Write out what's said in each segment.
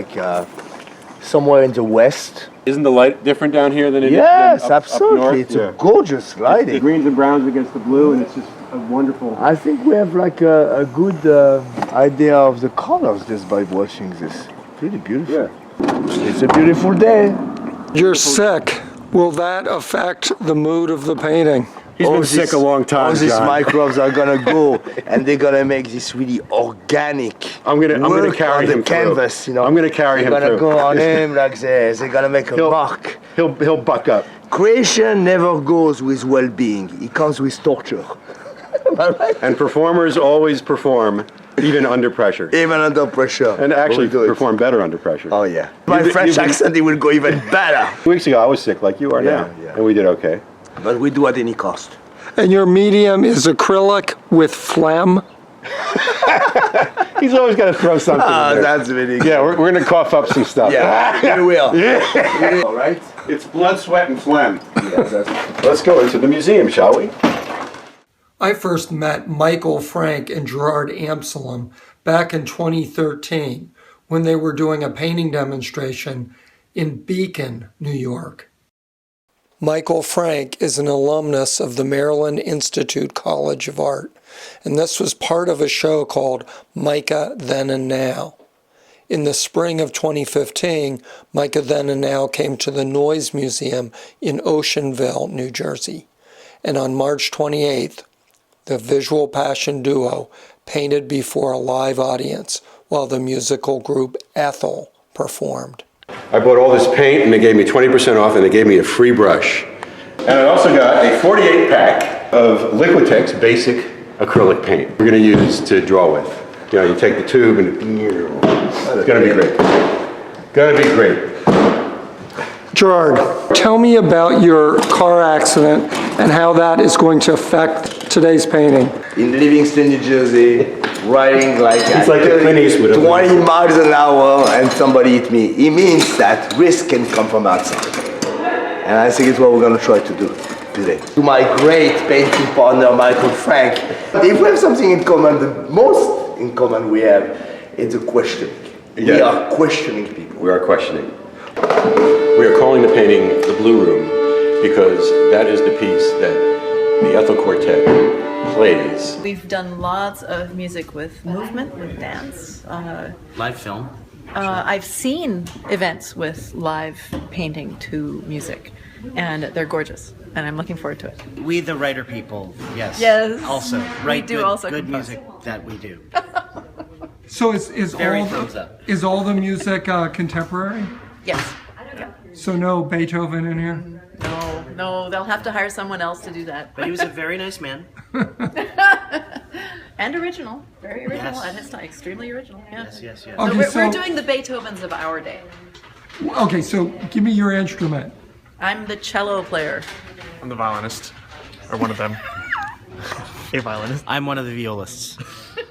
like somewhere in the west. Isn't the light different down here than it Yes, is than absolutely. up north? It's a gorgeous lighting. The greens and browns against the blue, and it's just a wonderful. I think we have like a good idea of the colors just by watching this. Pretty beautiful. Yeah. It's a beautiful day. You're sick. Will that affect the mood of the painting? He's been sick a long time, All these John. microbes are gonna go, and they're gonna make this really organic. I'm gonna carry on the him canvas, through. you know. I'm gonna carry him They're gonna through. go on him like this. They're gonna make a mark. He'll buck up. Creation never goes with well-being. It comes with torture. And performers always perform, even under pressure. Even under pressure. And actually We'll do it. perform better under pressure. Oh yeah. My French accent, it will go even better. Weeks ago, I was sick like you are Yeah, now, yeah. and we did okay. But we do at any cost. And your medium is acrylic with phlegm? He's always got to throw something in there. That's really good. Yeah, we're going to cough up some stuff. Yeah, we will. Yeah. All right. It's blood, sweat, and phlegm. Yeah, Let's go into the museum, shall we? I first met Mikel Frank and Gerard Amsellem back in 2013 when they were doing a painting demonstration in Beacon, New York. Mikel Frank is an alumnus of the Maryland Institute College of Art, and this was part of a show called Mica Then and Now. In the spring of 2015, Mica Then and Now came to the Noyes Museum in Oceanville, New Jersey, and on March 28th, the Visual Passion duo painted before a live audience while the musical group ETHEL performed. I bought all this paint, and they gave me 20% off, and they gave me a free brush. And I also got a 48 pack of Liquitex basic acrylic paint we're going to use to draw with. You know, you take the tube and it's going to be great. Going to be great. Gerard, tell me about your car accident and how that is going to affect today's painting. In Livingston, New Jersey, riding like It's like the Clint Eastwood of 20 miles an hour and somebody hit me. It means that risk can come from outside. And I think it's what we're going to try to do today. To my great painting partner, Mikel Frank, if we have something in common, the most in common we have is the questioning. Yeah. We are questioning people. We are questioning. We are calling the painting the Blue Room because that is the piece that the ETHEL Quartet plays. We've done lots of music with movement, with dance. Live film. I've seen events with live painting to music, and they're gorgeous, and I'm looking forward to it. We, the writer people, yes. Yes. Also, We write do good, also good compose. music that we do. So is Very thumbs up. all the music contemporary? Yes. Yeah. So no Beethoven in here? No, they'll have to hire someone else to do that. But he was a very nice man. And original, very original Yes. at his time, extremely original. Yeah. Yes. So Okay, we're doing the Beethovens of our day. Okay, so give me your instrument. I'm the cello player. I'm the violinist, or one of them. A violinist. I'm one of the violists.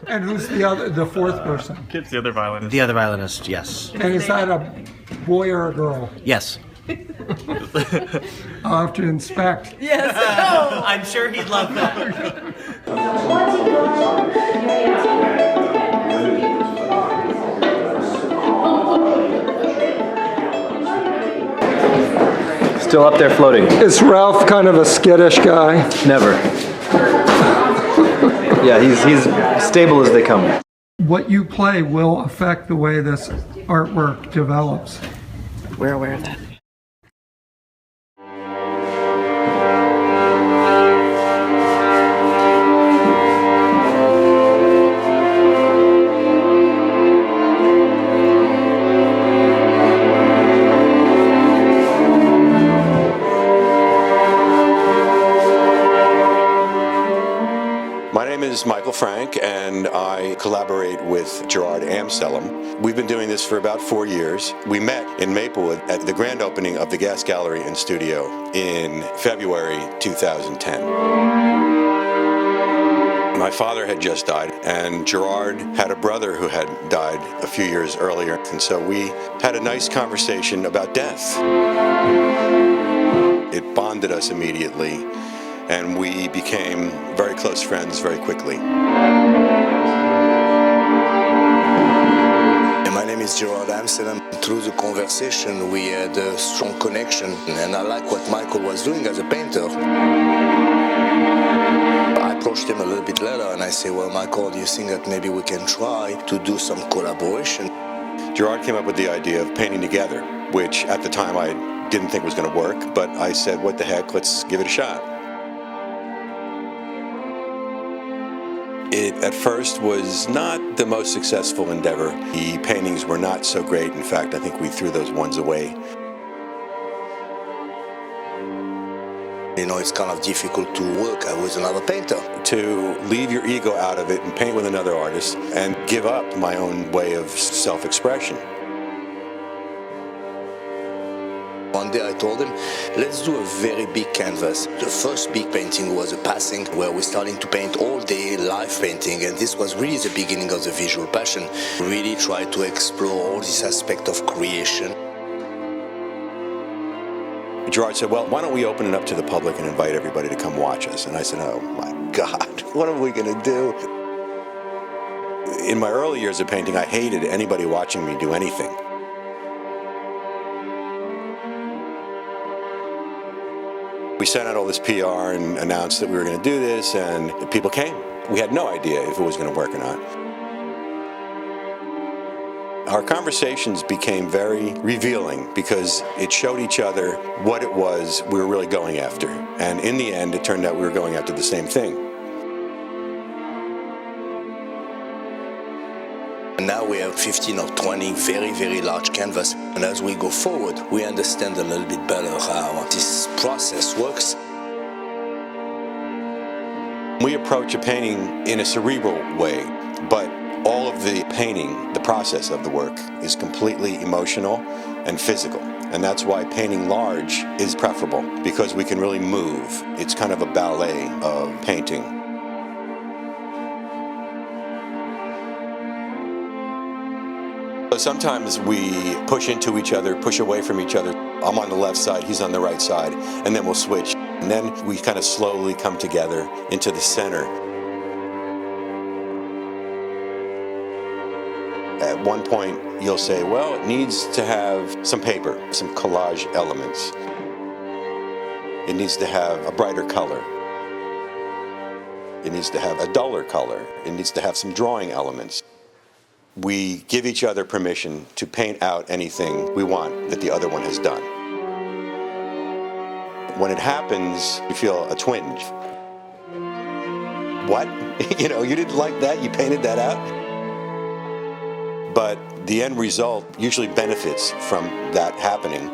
And who's the fourth person? Kip's the other violinist. The other violinist, yes. And is that a boy or a girl? Yes. I'll have to inspect. Yes. I'm sure he'd love that. Still up there floating. Is Ralph kind of a skittish guy? Never. Yeah, he's stable as they come. What you play will affect the way this artwork develops. We're aware of that. My name is Mikel Frank, and I collaborate with Gerard Amsellem. We've been doing this for about 4 years. We met in Maplewood at the grand opening of the Gas Gallery and Studio in February 2010. My father had just died, and Gerard had a brother who had died a few years earlier, and so we had a nice conversation about death. It bonded us immediately, and we became very close friends very quickly. And my name is with Gerard Amsellem. Through the conversation, we had a strong connection, and I like what Mikel was doing as a painter. I approached him a little bit later, and I say, well, Mikel, do you think that maybe we can try to do some collaboration? Gerard came up with the idea of painting together, which at the time I didn't think was going to work, but I said, what the heck, let's give it a shot. It at first was not the most successful endeavor. The paintings were not so great. In fact, I think we threw those ones away. You know, it's kind of difficult to work with another painter. To leave your ego out of it and paint with another artist and give up my own way of self-expression. One day I told him, let's do a very big canvas. The first big painting was a passing where we're starting to paint all day, live painting, and this was really the beginning of the visual passion. Really try to explore all this aspect of creation. Gerard said, well, why don't we open it up to the public and invite everybody to come watch us? And I said, oh my God, what are we going to do? In my early years of painting, I hated anybody watching me do anything. We sent out all this PR and announced that we were going to do this, and people came. We had no idea if it was going to work or not. Our conversations became very revealing because it showed each other what it was we were really going after. And in the end, it turned out we were going after the same thing. And now we have 15 or 20 very, very large canvas. And as we go forward, we understand a little bit better how this process works. We approach a painting in a cerebral way, but all of the painting, the process of the work, is completely emotional and physical. And that's why painting large is preferable, because we can really move. It's kind of a ballet of painting. Sometimes we push into each other, push away from each other. I'm on the left side, he's on the right side, and then we'll switch. And then we kind of slowly come together into the center. At one point, you'll say, well, it needs to have some paper, some collage elements. It needs to have a brighter color. It needs to have a duller color. It needs to have some drawing elements. We give each other permission to paint out anything we want that the other one has done. When it happens, you feel a twinge. What? You didn't like that? You painted that out? But the end result usually benefits from that happening.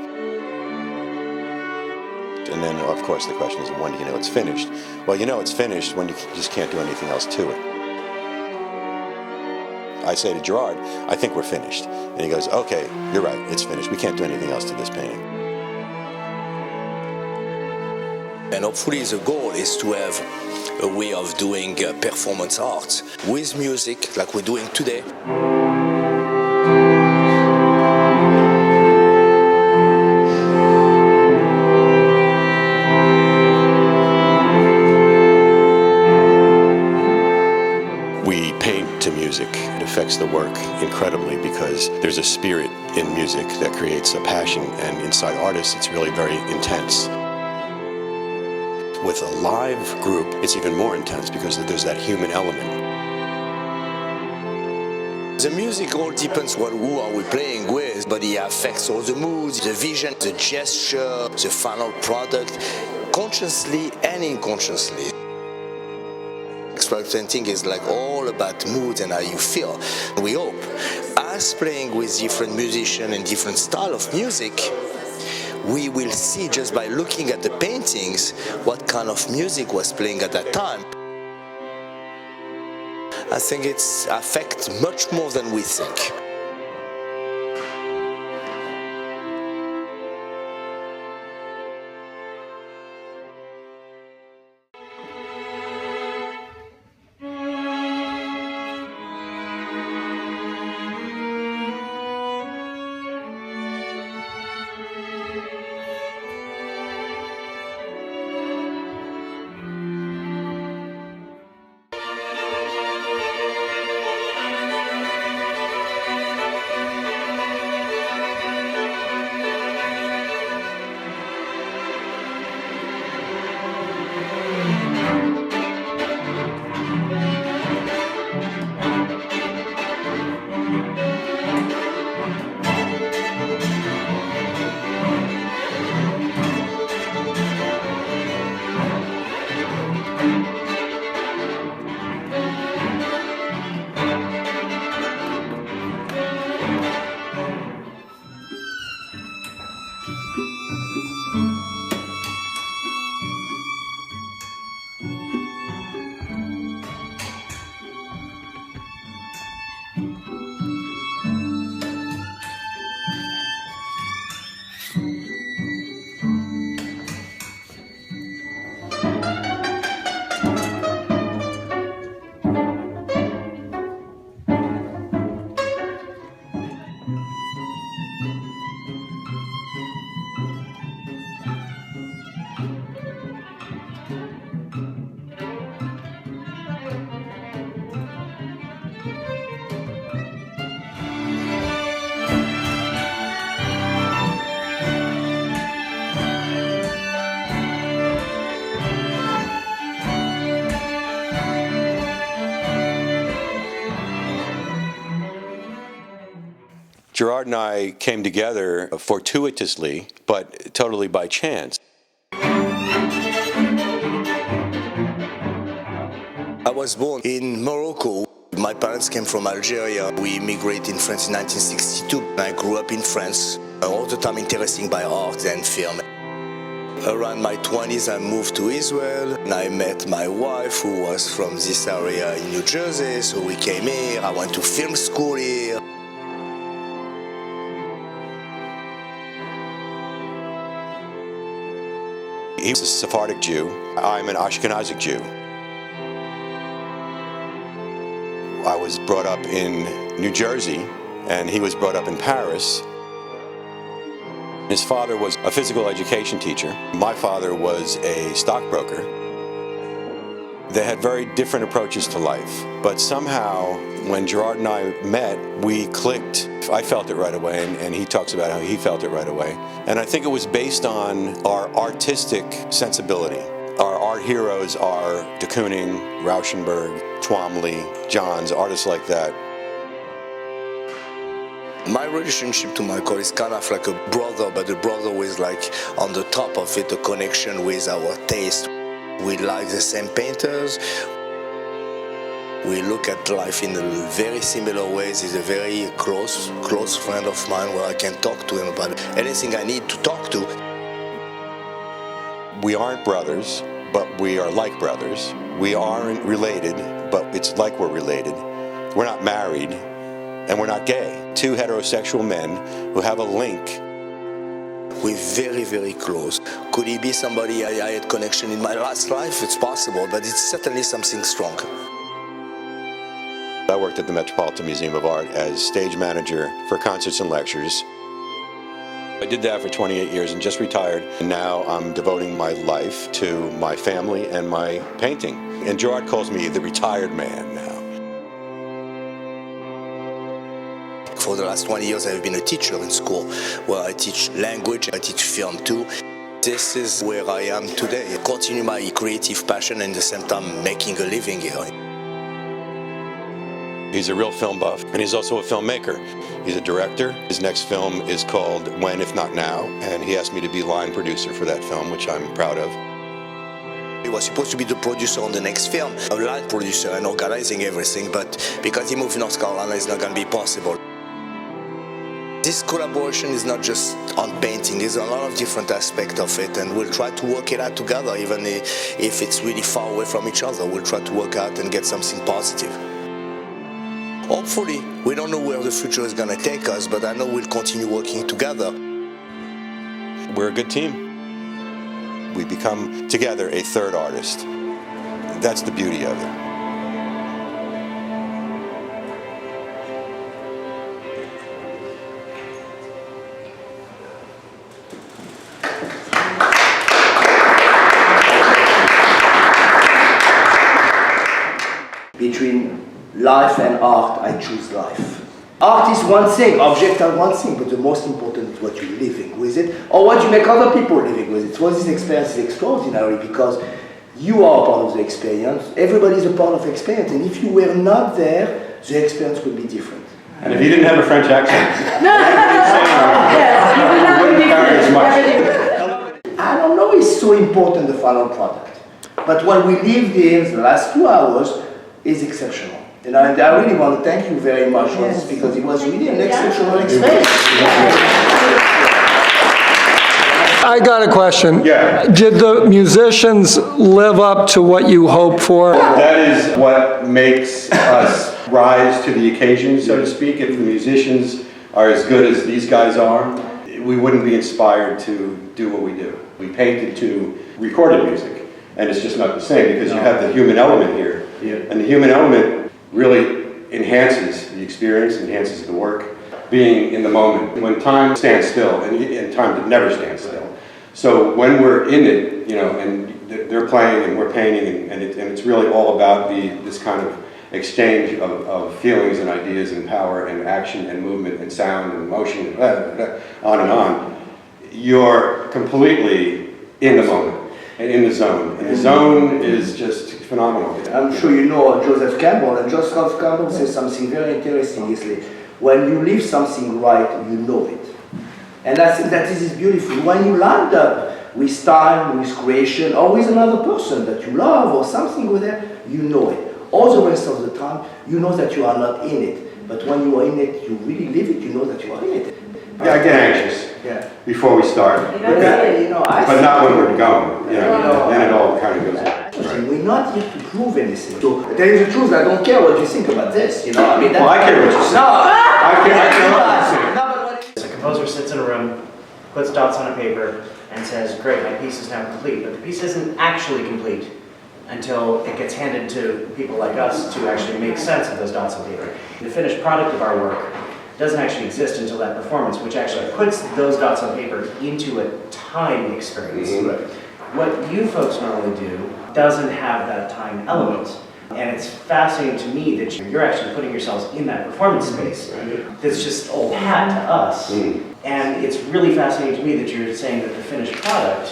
And then, of course, the question is, when do you know it's finished? Well, you know it's finished when you just can't do anything else to it. I say to Gerard, I think we're finished. And he goes, okay, you're right, it's finished. We can't do anything else to this painting. And hopefully the goal is to have a way of doing performance art with music like we're doing today. We paint to music. It affects the work incredibly because there's a spirit in music that creates a passion, and inside artists it's really very intense. With a live group, it's even more intense because there's that human element. The music all depends on who are we playing with, but it affects all the moods, the vision, the gesture, the final product, consciously and unconsciously. Experimenting is like all about mood and how you feel. We hope, as playing with different musicians and different style of music, we will see just by looking at the paintings what kind of music was playing at that time. I think it's affects much more than we think. Gerard and I came together fortuitously, but totally by chance. I was born in Morocco. My parents came from Algeria. We immigrated in France in 1962. I grew up in France, all the time interested by art and film. Around my 20s, I moved to Israel, and I met my wife, who was from this area in New Jersey, so we came here. I went to film school here. He's a Sephardic Jew. I'm an Ashkenazic Jew. I was brought up in New Jersey, and he was brought up in Paris. His father was a physical education teacher. My father was a stockbroker. They had very different approaches to life, but somehow when Gerard and I met, we clicked. I felt it right away, and he talks about how he felt it right away. And I think it was based on our artistic sensibility. Our art heroes are de Kooning, Rauschenberg, Twomley, Johns, artists like that. My relationship to Mikel is kind of like a brother, but a brother with, like, on the top of it, a connection with our taste. We like the same painters. We look at life in very similar ways. He's a very close friend of mine where I can talk to him about anything I need to talk to. We aren't brothers, but we are like brothers. We aren't related, but it's like we're related. We're not married, and we're not gay. Two heterosexual men who have a link. We're very, very close. Could he be somebody I had connection in my last life? It's possible, but it's certainly something strong. I worked at the Metropolitan Museum of Art as stage manager for concerts and lectures. I did that for 28 years and just retired. And now I'm devoting my life to my family and my painting. And Gerard calls me the retired man now. For the last 20 years, I've been a teacher in school, where I teach language, I teach film too. This is where I am today. I continue my creative passion and at the same time making a living here. He's a real film buff, and he's also a filmmaker. He's a director. His next film is called When If Not Now, and he asked me to be line producer for that film, which I'm proud of. He was supposed to be the producer on the next film, a line producer and organizing everything, but because he moved to North Carolina, it's not going to be possible. This collaboration is not just on painting, there's a lot of different aspects of it, and we'll try to work it out together, even if it's really far away from each other. We'll try to work out and get something positive. Hopefully, we don't know where the future is going to take us, but I know we'll continue working together. We're a good team. We become together a third artist. That's the beauty of it. Between life and art, I choose life. Art is one thing, objects are one thing, but the most important is what you're living with it, or what you make other people living with it. So this experience is extraordinary because you are a part of the experience, everybody is a part of the experience, and if you were not there, the experience would be different. And if he didn't have a French accent, I don't know it's so important, the final product, but what we lived in the last 2 hours is exceptional. And I really want to thank you very much for this because it was really an exceptional experience. I got a question. Yeah. Did the musicians live up to what you hoped for? That is what makes us rise to the occasion, so to speak. If the musicians are as good as these guys are, we wouldn't be inspired to do what we do. We painted to recorded music, and it's just not the same because you have the human element here. And the human element really enhances the experience, enhances the work, being in the moment. When time stands still, and time never stands still. So when we're in it, you know, and they're playing and we're painting, and it's really all about this kind of exchange of feelings and ideas and power and action and movement and sound and motion and on and on. You're completely in the moment and in the zone. And the zone is just phenomenal. I'm sure you know Joseph Campbell, and Joseph Campbell says something very interesting. Is like, when you leave something right, you know it. And I think that this is beautiful. When you land up with time, with creation, or with another person that you love or something with them, you know it. All the rest of the time, you know that you are not in it. But when you are in it, you really live it, you know that you are in it. Yeah, I get anxious before we start. But not when we're going. You know, then it all kind of goes on. We're not here to prove anything. So, tell you the truth, I don't care what you think about this. You know, I mean, Well, I care what you say. No, I care what you say. no, but what A composer sits in a room, puts dots on a paper, and says, great, my piece is now complete. But the piece isn't actually complete until it gets handed to people like us to actually make sense of those dots on paper. The finished product of our work doesn't actually exist until that performance, which actually puts those dots on paper into a time experience. What you folks normally do doesn't have that time element. And it's fascinating to me that you're actually putting yourselves in that performance space that's just old hat to us. And it's really fascinating to me that you're saying that the finished product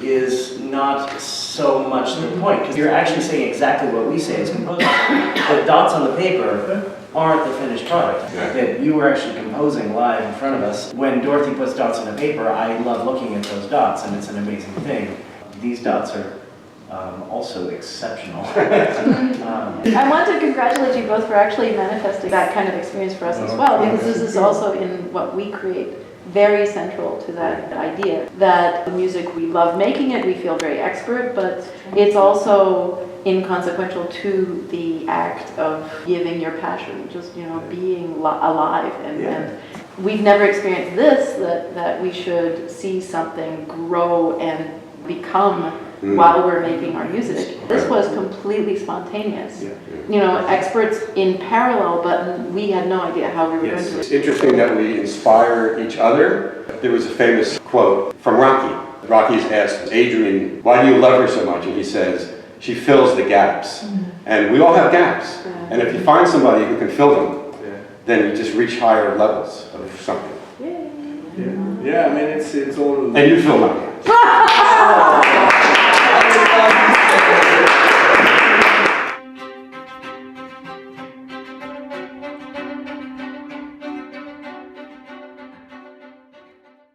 is not so much the point, because you're actually saying exactly what we say as composers. The dots on the paper aren't the finished product. That you were actually composing live in front of us. When Dorothy puts dots on a paper, I love looking at those dots, and it's an amazing thing. These dots are also exceptional. I want to congratulate you both for actually manifesting that kind of experience for us as well, because this is also in what we create very central to that idea that the music, we love making it, we feel very expert, but it's also inconsequential to the act of giving your passion, just, you know, being alive. And we've never experienced this, that we should see something grow and become while we're making our music. This was completely spontaneous. You know, experts in parallel, but we had no idea how we were going to. It's interesting that we inspire each other. There was a famous quote from Rocky. Rocky's asked Adrian, why do you love her so much? And he says, she fills the gaps. And we all have gaps. And if you find somebody who can fill them, then you just reach higher levels of something. Yeah, I mean, it's all... And you fill my gaps.